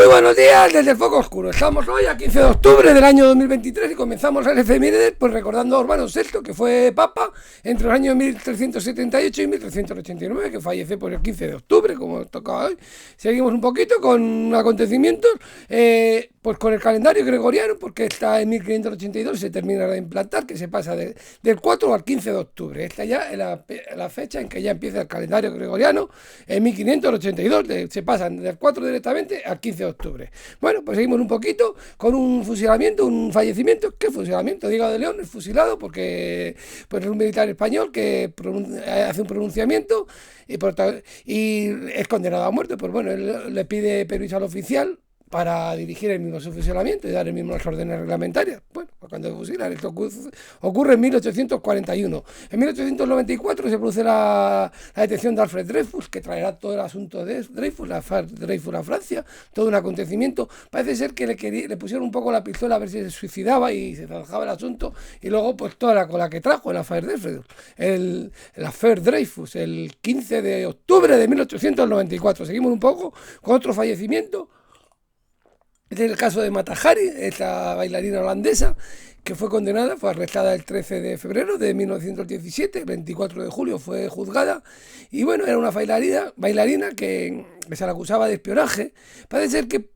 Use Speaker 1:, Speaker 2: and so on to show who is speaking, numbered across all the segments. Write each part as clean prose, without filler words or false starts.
Speaker 1: Muy buenos días desde el Foco Oscuro. Estamos hoy a 15 de octubre del año 2023 y comenzamos el efemérides pues recordando a Urbano VI, que fue papa entre los años 1378 y 1389, que falleció por el 15 de octubre, como tocaba hoy. Seguimos un poquito con acontecimientos, pues con el calendario gregoriano, porque está en 1582 se termina de implantar, que se pasa del 4 al 15 de octubre. Esta ya es la fecha en que ya empieza el calendario gregoriano, en 1582, se pasan del 4 directamente al 15 de octubre. Bueno, pues seguimos un poquito con un fusilamiento, un fallecimiento. ¿Qué fusilamiento? Diego de León es fusilado porque pues, es un militar español que hace un pronunciamiento y es condenado a muerte. Pues bueno, él le pide permiso al oficial para dirigir el mismo su fusilamiento y dar el mismo las órdenes reglamentarias. Bueno, pues cuando fusilan, esto ocurre en 1841. En 1894 se produce la detención de Alfred Dreyfus, que traerá todo el asunto de Dreyfus, Dreyfus a Francia, todo un acontecimiento. Parece ser que le pusieron un poco la pistola a ver si se suicidaba y se zanjaba el asunto, y luego pues toda la cola que trajo el affaire Dreyfus, el affaire Dreyfus, el 15 de octubre de 1894. Seguimos un poco con otro fallecimiento. Este es el caso de Mata Hari, esta bailarina holandesa que fue condenada, fue arrestada el 13 de febrero de 1917, el 24 de julio fue juzgada, y bueno, era una bailarina que se le acusaba de espionaje. Parece ser que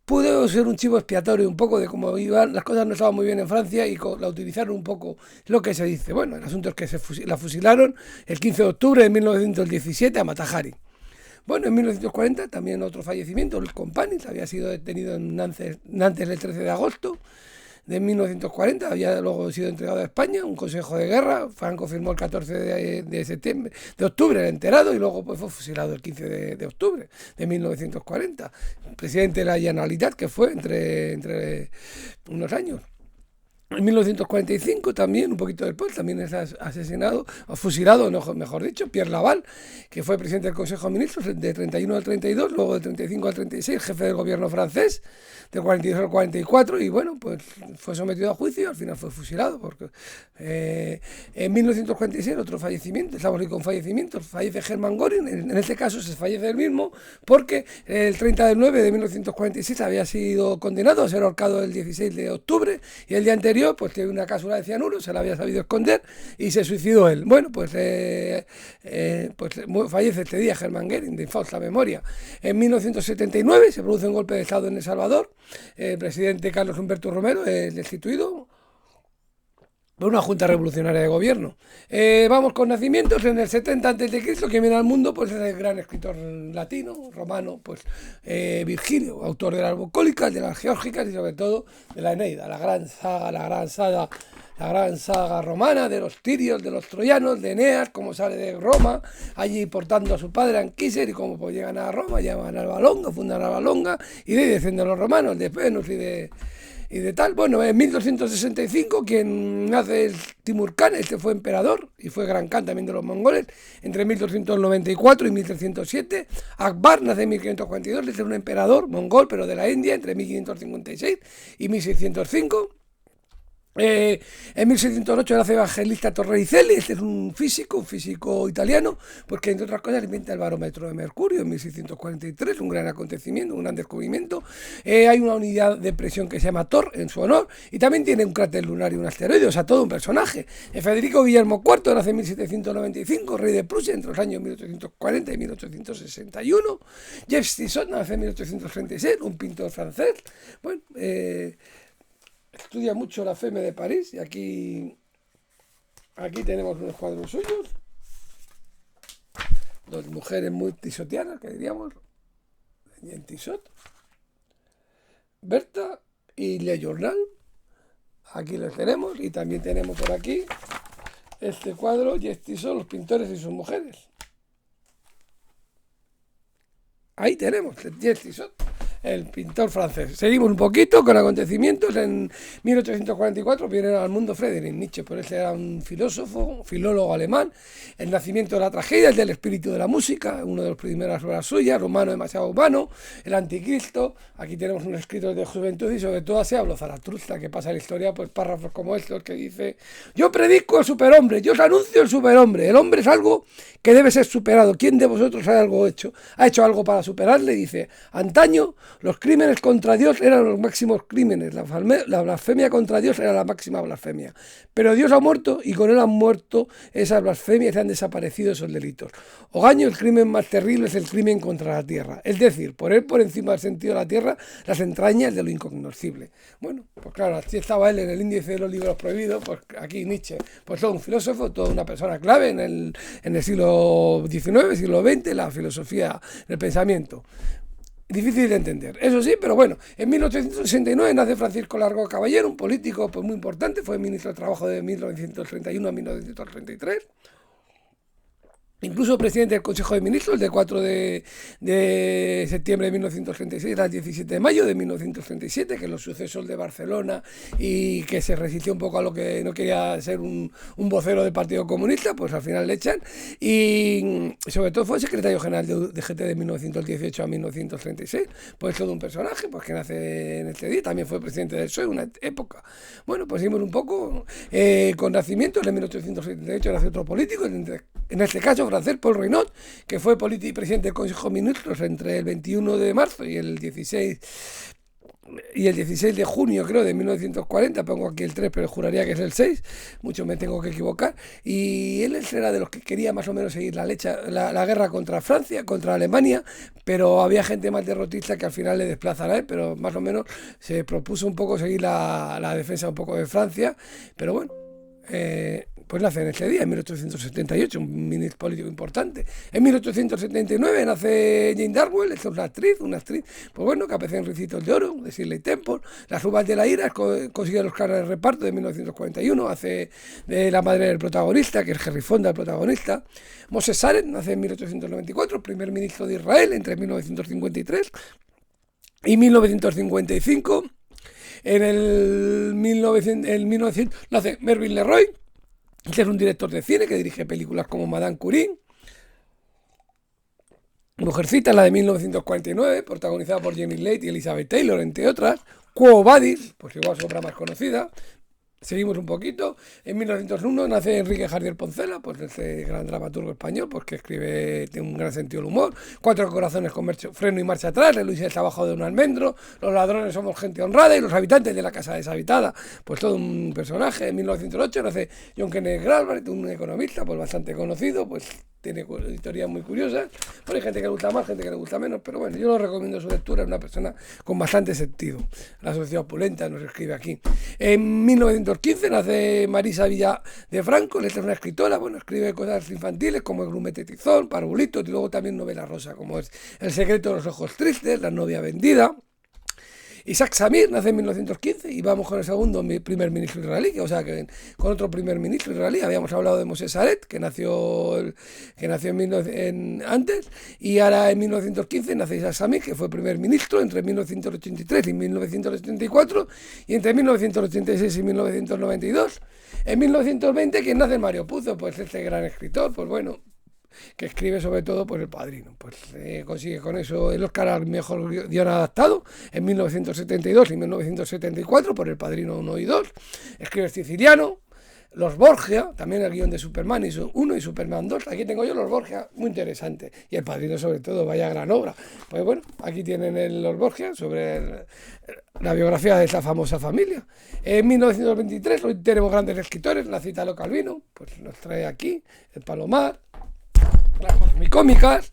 Speaker 1: pudo ser un chivo expiatorio un poco de cómo iban, las cosas no estaban muy bien en Francia y la utilizaron un poco, lo que se dice. Bueno, el asunto es que la fusilaron el 15 de octubre de 1917 a Mata Hari. Bueno, en 1940 también otro fallecimiento, el Companys había sido detenido en Nantes el 13 de agosto de 1940, había luego sido entregado a España, un consejo de guerra. Franco firmó el 14 de octubre el enterado, y luego pues, fue fusilado el 15 de octubre de 1940. Presidente de la Generalitat, que fue entre unos años. En 1945 también, un poquito después, también es asesinado, o fusilado, mejor dicho, Pierre Laval, que fue presidente del Consejo de Ministros de 31 al 32, luego de 35 al 36, jefe del gobierno francés, del 42 al 44, y bueno, pues fue sometido a juicio y al final fue fusilado. Porque en 1946, otro fallecimiento, estamos aquí con fallecimientos, fallece Hermann Göring, en este caso se fallece el mismo, porque el 30 del 9 de 1946 había sido condenado a ser ahorcado el 16 de octubre, y el día anterior pues tiene una cápsula de cianuro, se la había sabido esconder y se suicidó él. Bueno, pues fallece este día Hermann Göring, de infausta memoria. En 1979 se produce un golpe de Estado en El Salvador. El presidente Carlos Humberto Romero es destituido por una junta revolucionaria de gobierno. Vamos con nacimientos. En el 70 a.C., que viene al mundo, pues es el gran escritor latino, romano, pues Virgilio, autor de las bucólicas, de las geórgicas y sobre todo de la Eneida, la gran saga romana de los tirios, de los troyanos, de Eneas, cómo sale de Roma, allí portando a su padre Anquiser, y cómo pues llegan a Roma, llaman a Alba Longa, fundan Alba Longa, y de ahí descienden los romanos, de Venus y de tal. Bueno, en 1265 quien nace es Timur Khan, este fue emperador y fue gran Khan también de los mongoles, entre 1294 y 1307. Akbar nace en 1542, este es un emperador mongol, pero de la India, entre 1556 y 1605. En 1608 nace Evangelista Torricelli, este es un físico italiano, porque entre otras cosas inventa el barómetro de Mercurio en 1643, un gran acontecimiento, un gran descubrimiento. Hay una unidad de presión que se llama Thor en su honor, y también tiene un cráter lunar y un asteroide, o sea, todo un personaje. Federico Guillermo IV nace en 1795, rey de Prusia entre los años 1840 y 1861. Jacques Tissot nace en 1836, un pintor francés. Bueno, estudia mucho la FEME de París, y aquí tenemos unos cuadros suyos, dos mujeres muy tisotianas, que diríamos, en Tissot, Berta y Le Journal, aquí los tenemos, y también tenemos por aquí este cuadro, Jacques Tissot, los pintores y sus mujeres. Ahí tenemos, Jacques Tissot, el pintor francés. Seguimos un poquito con acontecimientos. En 1844 viene al mundo Friedrich Nietzsche, por eso era un filólogo alemán. El nacimiento de la tragedia, el del espíritu de la música, una de las primeras obras suyas, Romano demasiado humano, el anticristo. Aquí tenemos unos escritos de juventud y sobre todo así hablo Zaratustra, que pasa en la historia, pues párrafos como estos que dice: yo predico el superhombre, yo os anuncio el superhombre. El hombre es algo que debe ser superado. ¿Quién de vosotros ha hecho algo para superarle? Dice: antaño Los crímenes contra Dios eran los máximos crímenes, la blasfemia contra Dios era la máxima blasfemia. Pero Dios ha muerto y con él han muerto esas blasfemias y han desaparecido esos delitos. Ogaño, el crimen más terrible es el crimen contra la tierra, es decir, poner por encima del sentido de la tierra las entrañas de lo incognoscible. Bueno, pues claro, así estaba él en el índice de los libros prohibidos, pues aquí Nietzsche, pues todo un filósofo, toda una persona clave en el siglo XIX, siglo XX, la filosofía del pensamiento. Difícil de entender, eso sí, pero bueno, en 1869 nace Francisco Largo Caballero, un político pues muy importante, fue ministro de Trabajo de 1931 a 1933. Incluso presidente del Consejo de Ministros, el de 4 de septiembre de 1936 al 17 de mayo de 1937, que los sucesos de Barcelona y que se resistió un poco a lo que no quería ser un vocero del Partido Comunista, pues al final le echan. Y sobre todo fue secretario general de GT de 1918 a 1936, pues todo un personaje pues que nace en este día, también fue presidente del PSOE una época. Bueno, pues seguimos un poco con nacimientos, en 1878 nace otro político, en este caso francés, Paul Reynaud, que fue presidente del Consejo de Ministros entre el 21 de marzo y el 16 de junio, creo, de 1940, pongo aquí el 3, pero juraría que es el 6, mucho me tengo que equivocar, y él era de los que quería más o menos seguir la guerra contra Francia, contra Alemania, pero había gente más derrotista que al final le desplazan a él, pero más o menos se propuso un poco seguir la defensa un poco de Francia, pero bueno, pues nace en este día, en 1878, un ministro político importante. En 1879 nace Jane Darwell, es una actriz, pues bueno, que aparece en Ricitos de Oro, de Shirley Temple. Las uvas de la ira, consigue los Oscar de reparto de 1941, hace de la madre del protagonista, que es Henry Fonda, el protagonista. Moses Saret nace en 1894, primer ministro de Israel entre 1953 y 1955. En el 1900 nace Melville Leroy, que es un director de cine que dirige películas como Madame Curie, Mujercita, la de 1949, protagonizada por Jenny Slate y Elizabeth Taylor, entre otras. Quo Vadis, pues igual su obra más conocida. Seguimos un poquito. En 1901 nace Enrique Jardier Poncela, pues ese gran dramaturgo español, pues que tiene un gran sentido del humor. Cuatro corazones con freno y marcha atrás, Luis está abajo de un almendro, Los ladrones somos gente honrada y Los habitantes de la casa deshabitada, pues todo un personaje. En 1908 nace John Kenneth Galbraith, un economista pues bastante conocido, pues tiene historias muy curiosas. Bueno, hay gente que le gusta más, gente que le gusta menos, pero bueno, yo lo recomiendo su lectura, es una persona con bastante sentido. La sociedad opulenta nos escribe aquí. En 1915 nace Marisa Villa de Franco, es una escritora, bueno, escribe cosas infantiles como El grumete tizón, Parvulitos y luego también novela rosa, como es El secreto de los ojos tristes, La novia vendida. Isaac Samir nace en 1915 y vamos con el segundo primer ministro israelí, o sea que con otro primer ministro israelí. Habíamos hablado de Moses Saret, que nació antes, y ahora en 1915 nace Isaac Samir, que fue primer ministro entre 1983 y 1984, y entre 1986 y 1992. En 1920, ¿quién nace? Mario Puzo, pues este gran escritor, pues bueno, que escribe sobre todo por El Padrino, pues consigue con eso el Oscar al mejor guion adaptado en 1972 y 1974 por El Padrino 1 y 2, escribe El Siciliano, Los Borgia, también el guión de Superman 1 y Superman 2, aquí tengo yo Los Borgia, muy interesante, y El Padrino sobre todo, vaya gran obra. Pues bueno, aquí tienen Los Borgia sobre la biografía de esa famosa familia. En 1923 hoy tenemos grandes escritores, la cita Italo Calvino, pues nos trae aquí El Palomar, las cómicas,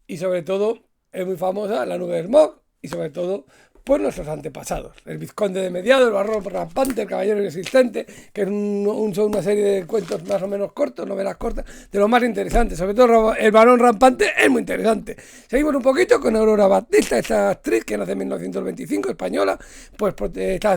Speaker 1: y sobre todo es muy famosa La nube de smog, y sobre todo pues nuestros antepasados, El vizconde de Mediado, El barón rampante, El caballero inexistente, que es son una serie de cuentos más o menos cortos, novelas cortas, de lo más interesantes. Sobre todo El barón rampante es muy interesante. Seguimos un poquito con Aurora Batista, esta actriz que nace en 1925, española, pues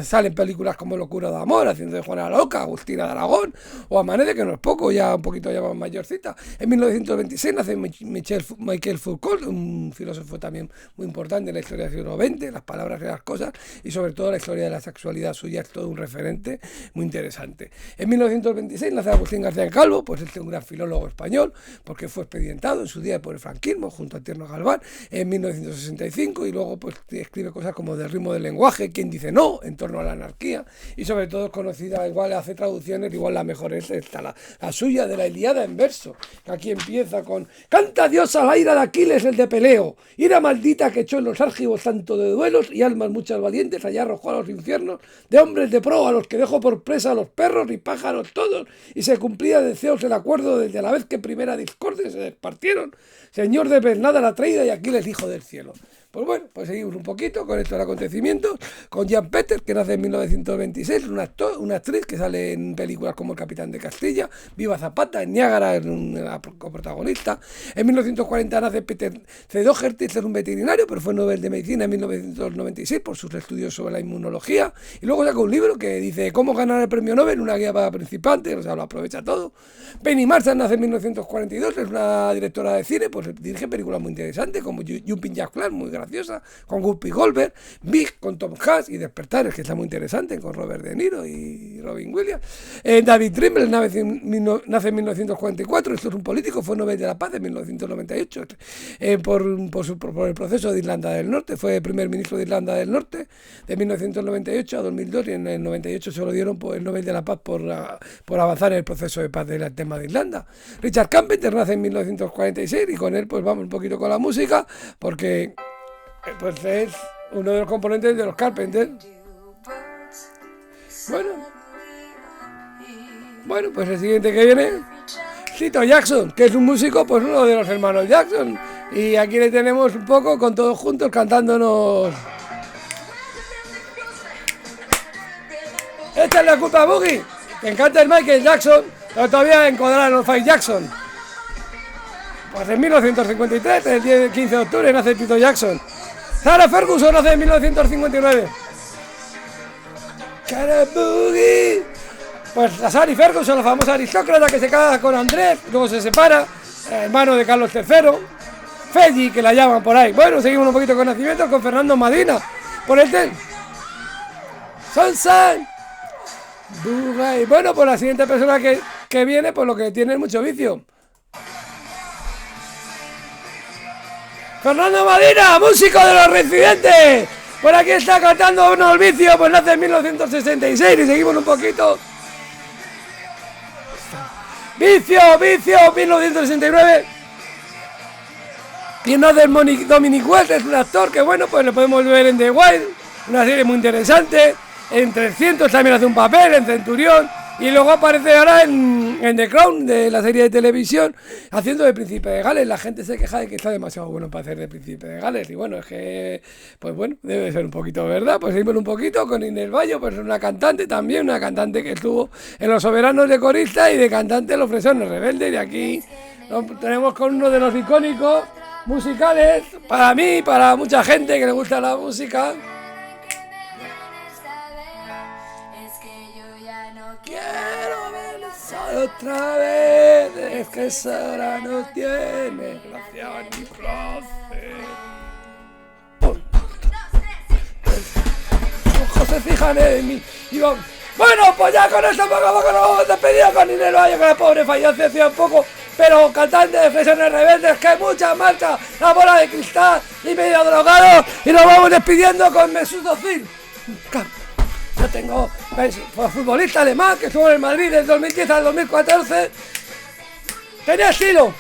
Speaker 1: sale en películas como Locura de amor, haciendo de Juana la Loca, Agustina de Aragón, o Amanece, que no es poco, ya un poquito ya más mayorcita. En 1926 nace Michel Foucault, un filósofo también muy importante en la historia del siglo XX, las palabras letras y las cosas, y sobre todo la historia de la sexualidad suya es todo un referente muy interesante. En 1926 nace Agustín García Calvo, pues este es un gran filólogo español, porque fue expedientado en su día por el franquismo junto a Tierno Galván en 1965, y luego pues escribe cosas como Del ritmo del lenguaje, Quien dice no, En torno a la anarquía, y sobre todo es conocida, igual hace traducciones, igual la mejor es esta, la suya de la Ilíada en verso, que aquí empieza con: canta Dios a la ira de Aquiles el de Peleo, ira maldita que echó en los argivos tanto de duelos y almas muchas valientes allá arrojó a los infiernos, de hombres de pro a los que dejó por presa a los perros y pájaros todos, y se cumplía de deseos el acuerdo desde la vez que primera discordia se despartieron, señor de Bernada la traída y Aquiles hijo del cielo. Pues bueno, pues seguimos un poquito con estos acontecimientos, con Jan Peters, que nace en 1926, una actriz que sale en películas como El Capitán de Castilla, Viva Zapata, en Niágara, es una coprotagonista. En 1940 nace Peter C. Doherty, es un veterinario, pero fue Nobel de Medicina en 1996 por sus estudios sobre la inmunología. Y luego saca un libro que dice Cómo ganar el premio Nobel, una guía para principiantes, o sea, lo aprovecha todo. Penny Marshall nace en 1942, es una directora de cine, pues dirige películas muy interesantes, como Jumping Jack Flash, muy graciosa, con Whoopi Goldberg, Big con Tom Hanks y Despertares, que está muy interesante, con Robert De Niro y Robin Williams. David Trimble nace en 1944, esto es un político, fue Nobel de la Paz en 1998 por el proceso de Irlanda del Norte, fue primer ministro de Irlanda del Norte de 1998 a 2002, y en el 98 se lo dieron el Nobel de la Paz por avanzar en el proceso de paz del tema de Irlanda. Richard Carpenter nace en 1946 y con él pues vamos un poquito con la música, porque pues es uno de los componentes de los Carpenters. Bueno, pues el siguiente que viene, Tito Jackson, que es un músico, pues uno de los hermanos Jackson. Y aquí le tenemos un poco con todos juntos cantándonos Esta es la culpa Boogie, que encanta el Michael Jackson, pero todavía encuadran los Five Jackson. Pues en 1953, el 15 de octubre, nace Tito Jackson. Sarah Ferguson nace en 1959. Cara Boogie. Pues la Sarah Ferguson, la famosa aristócrata que se casa con Andrés, luego se separa, hermano de Carlos III. Feggi, que la llaman por ahí. Bueno, seguimos un poquito con nacimientos con Fernando Madina. Por este Sunshine Boogie. Bueno, pues la siguiente persona que viene, pues lo que tiene es mucho vicio. Fernando Madina, músico de Los Residentes. Por aquí está cantando unos vicios, pues nace en 1966 y seguimos un poquito. Vicio, 1969. Y no del Dominic West, es un actor que bueno, pues lo podemos ver en The Wild, una serie muy interesante. En 300 también hace un papel, en Centurión. Y luego aparece ahora en The Crown, de la serie de televisión, haciendo de Príncipe de Gales. La gente se queja de que está demasiado bueno para hacer de Príncipe de Gales. Y bueno, es que, pues bueno, debe ser un poquito, ¿verdad? Pues seguimos un poquito con Inés Bayo, pues una cantante también, una cantante que estuvo en Los Soberanos de corista y de cantante en Los Fresones Rebeldes. Y aquí nos tenemos con uno de los icónicos musicales, para mí, para mucha gente que le gusta la música. Quiero verlo otra vez, es que Sara no tiene gracia ni placer. Los ojos se fijan en mí y van. Bueno, pues ya con esto poco a poco nos vamos despedidos con Inés Bayo, que la pobre falleció hace un poco, pero cantante de Fresones Rebeldes, que hay mucha marcha, La Bola de Cristal y Medio Drogado, y nos vamos despidiendo con Mesut Özil. Yo tengo futbolista alemán que estuvo en el Madrid del 2010 al 2014. Tenía estilo.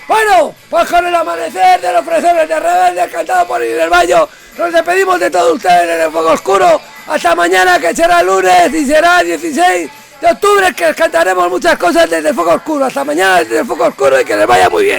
Speaker 1: Bueno, pues con el amanecer de Los Fresones de Rebeldes, cantado por Inés Bayo, nos despedimos de todos ustedes en el Fuego Oscuro. Hasta mañana, que será lunes y será 16 de octubre, que cantaremos muchas cosas desde el Fuego Oscuro. Hasta mañana desde el Fuego Oscuro y que les vaya muy bien.